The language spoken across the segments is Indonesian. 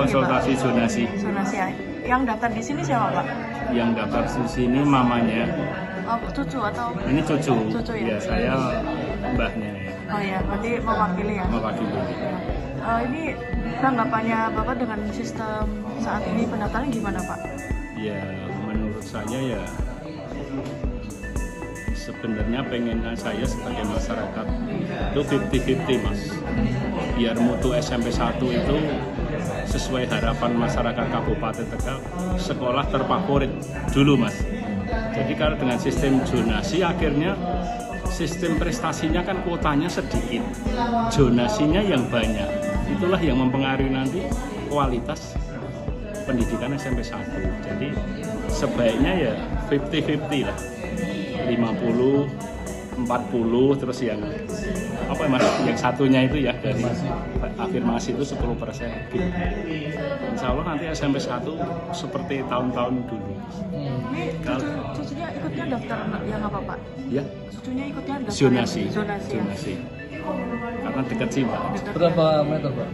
konsultasi zonasi. Zonasi ya. Yang daftar di sini siapa Pak? Yang daftar di sini mamanya. Oh, cucu atau? Ini cucu. Cucu ya? Ya, saya mbahnya ya. Oh ya, berarti mewakili ya? Mewakili. Ini tanggapannya Bapak dengan sistem saat ini pendaftaran gimana Pak? Ya, menurut saya ya sebenarnya pengennya saya sebagai masyarakat itu 50-50 Mas. Biar mutu SMP 1 itu sesuai harapan masyarakat Kabupaten Tegal, sekolah terfavorit dulu Mas. Jadi kalau dengan sistem zonasi akhirnya sistem prestasinya kan kuotanya sedikit, zonasinya yang banyak. Itulah yang mempengaruhi nanti kualitas pendidikan SMP 1. Jadi sebaiknya ya 50-50 lah. 50, 40 terus yang apa ya Mas? Yang satunya itu ya dari afirmasi itu 10% gitu. Insya Allah nanti SMP 1 seperti tahun-tahun dulu. Ini cucunya ikutnya daftar yang apa Pak? Ya, Cucunya ikutnya daftar zonasi. zonasi. Karena dekat sih Mbak. Berapa meter Pak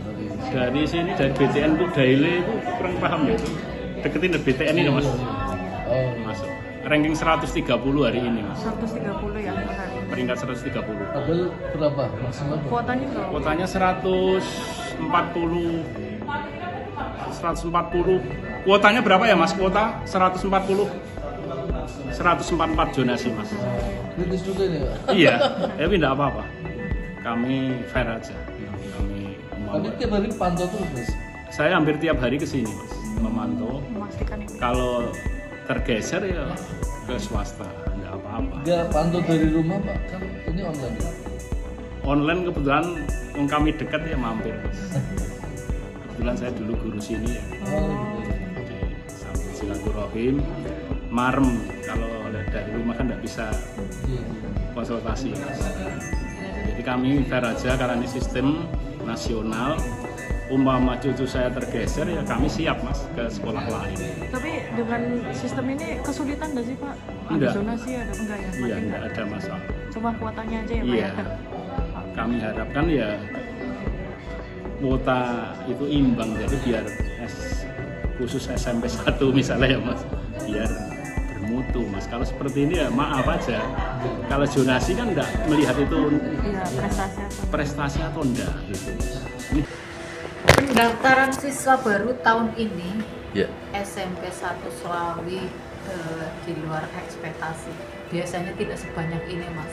Dari sini dari BTN tuh Daile itu kurang paham ya itu. Deketin dari BTN ini Mas. Oh, Masuk. Ranking 130 hari ini Mas. 130 ya per hari. Peringkat 130. padahal berapa maksimal berapa? Kuotanya berapa? Kuotanya 140. Kuotanya berapa ya Mas? Kuota 140. 144 zonasi Mas. Kritis juga ini Pak. Iya, tapi enggak apa-apa. Kami fair aja. Kami Tapi tiap hari pantau terus Mas. Saya hampir tiap hari ke sini Mas, memantau. Memastikan ini. Kalau tergeser ya ke swasta, enggak apa-apa. Enggak pantau dari rumah Pak, kan ini online ya? Online kebetulan kami dekat ya mampir Mas. Kebetulan saya dulu guru sini ya. Oh gitu. Jadi sambil silaturahim, marem kalau dari rumah kan nggak bisa Iya. konsultasi. Jadi kami fair aja karena ini sistem nasional. Umpama cucu saya tergeser ya kami siap Mas ke sekolah lain. Tapi dengan sistem ini kesulitan nggak sih Pak? Enggak. Ada zonasi ada enggak ya? Iya Makin nggak ada masalah. Cuma kuotanya aja ya Pak Iya. ya? Kami harapkan ya kuota itu imbang jadi biar khusus SMP 1 misalnya ya Mas, biar bermutu Mas. Kalau seperti ini ya maaf aja. Kalau zonasi kan enggak melihat itu Iya, prestasi apa? prestasi atau enggak gitu. Ini Pendaftaran siswa baru tahun ini Ya. SMP 1 Selawi di luar ekspektasi. Biasanya tidak sebanyak ini Mas.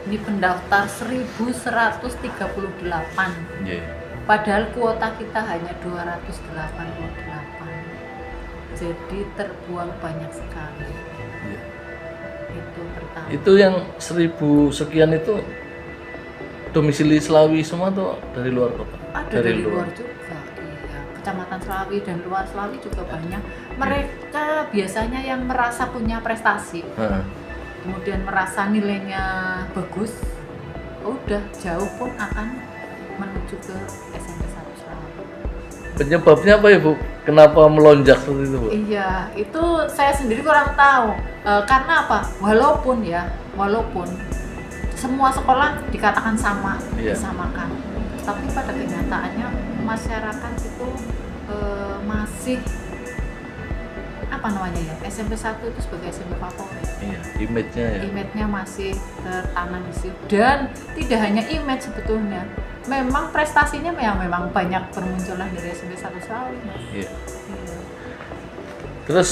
Ini pendaftar 1138. Iya. Padahal kuota kita hanya 288. Jadi terbuang banyak sekali. Iya. Itu pertama. Itu yang 1000 sekian itu domisili Selawi semua tuh dari luar kota? Ada dari luar juga, iya. Kecamatan Selawi dan luar Selawi juga banyak. Mereka biasanya yang merasa punya prestasi, Heeh. kemudian merasa nilainya bagus, udah jauh pun akan menuju ke SMP 1 Selawi. Penyebabnya apa ya Bu? Kenapa melonjak seperti itu Bu? Iya, itu saya sendiri kurang tahu. Karena apa? Walaupun semua sekolah dikatakan sama, Iya. disamakan, tapi pada kenyataannya masyarakat itu masih apa namanya ya, SMP 1 itu sebagai SMP favorit. Iya, image-nya ya. Image-nya masih tertanam di situ, dan tidak hanya image sebetulnya, memang prestasinya memang banyak bermunculan dari SMP 1 Selawi. Mas. Iya. Iya. Terus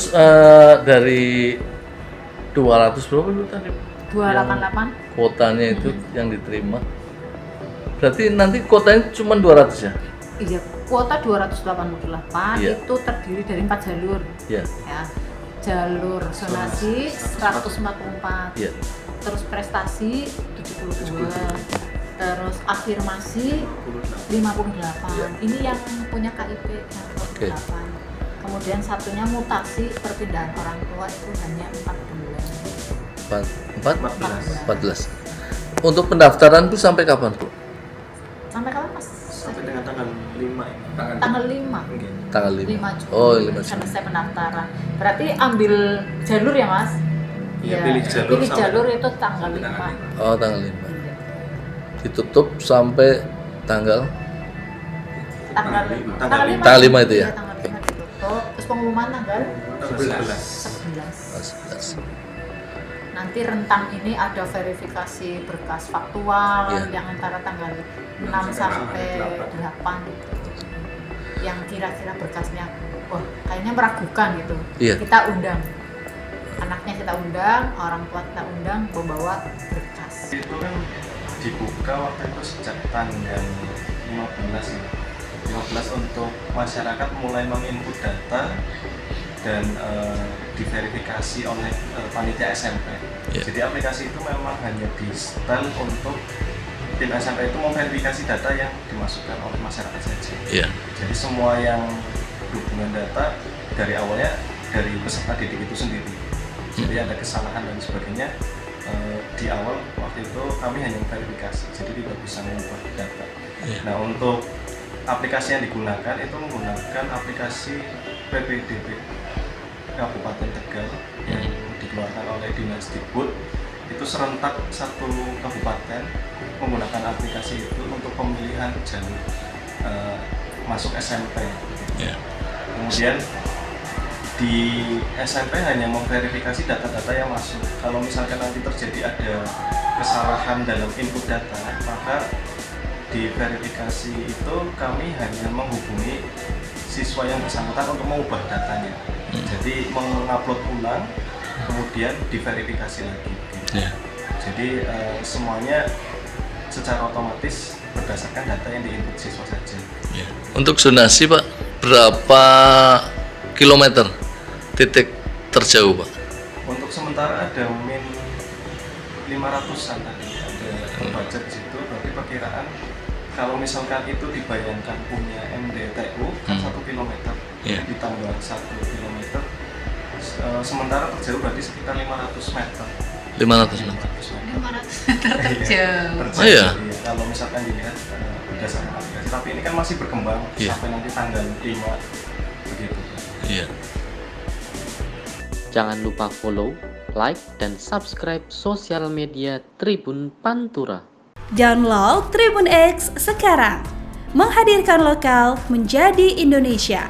dari 200 berapa itu tadi? 288. Kuotanya itu yang diterima. Berarti nanti kuotanya cuma 200 ya? Iya, kuota 288 Iya. itu terdiri dari 4 jalur. Iya. Ya. Jalur zonasi 144. Iya. Terus prestasi 72. Terus afirmasi 58. Ini yang punya KIP yang 48. Kemudian satunya mutasi perpindahan orang tua itu hanya 14. 14. Untuk pendaftaran itu sampai kapan Bu? Sampai kapan Mas? Sampai dengan tanggal 5 ya. Tanggal 5. Tanggal 5. 5 Juni. Oh, 5 Juni. Selesai pendaftaran. Berarti ambil jalur ya Mas? Iya, pilih jalur Pilih sampai- jalur itu tanggal sampai 5. Oh, tanggal 5. Iya. Ditutup sampai tanggal Tanggal Tanggal 5. Tanggal 5 itu ya? Iya, tanggal foto, terus pengumuman tanggal 11. 11. Nanti rentang ini ada verifikasi berkas faktual yang antara tanggal 6 sampai 8 gitu. Yang kira-kira berkasnya, wah kayaknya meragukan gitu. Kita undang, anaknya kita undang, orang tua kita undang, membawa berkas. Itu kan dibuka waktu itu sejak tanggal 15 ya. 15 untuk masyarakat mulai menginput data dan diverifikasi oleh panitia SMP. Jadi aplikasi itu memang hanya di setel untuk tim SMP itu memverifikasi data yang dimasukkan oleh masyarakat saja. Jadi semua yang berhubungan data dari awalnya dari peserta didik itu sendiri. Jadi ada kesalahan dan sebagainya di awal waktu itu kami hanya verifikasi, jadi tidak bisa mengubah data. Nah untuk aplikasi yang digunakan itu menggunakan aplikasi PPDB Kabupaten Tegal yang dikeluarkan oleh Dinas Dikbud. Itu serentak satu kabupaten menggunakan aplikasi itu untuk pemilihan jalur masuk SMP. Kemudian di SMP hanya memverifikasi data-data yang masuk. Kalau misalkan nanti terjadi ada kesalahan dalam input data, maka di verifikasi itu kami hanya menghubungi siswa yang bersangkutan untuk mengubah datanya. Jadi mengupload ulang, kemudian diverifikasi lagi. Jadi semuanya secara otomatis berdasarkan data yang diinput siswa saja. Untuk zonasi Pak, berapa kilometer titik terjauh Pak? Untuk sementara ada min 500-an tadi, ada terbaca di situ. Berarti perkiraan kalau misalkan itu dibayangkan punya MDTU kan 1 km, ditambah 1 km, sementara terjauh berarti sekitar 500 meter. 500 meter. 500 meter terjauh. Oh iya. Kalau misalkan dilihat berdasarkan aplikasi, tapi ini kan masih berkembang sampai nanti tanggal 5 begitu. Jangan lupa follow, like, dan subscribe sosial media Tribun Pantura. Download Tribun X sekarang, menghadirkan lokal menjadi Indonesia.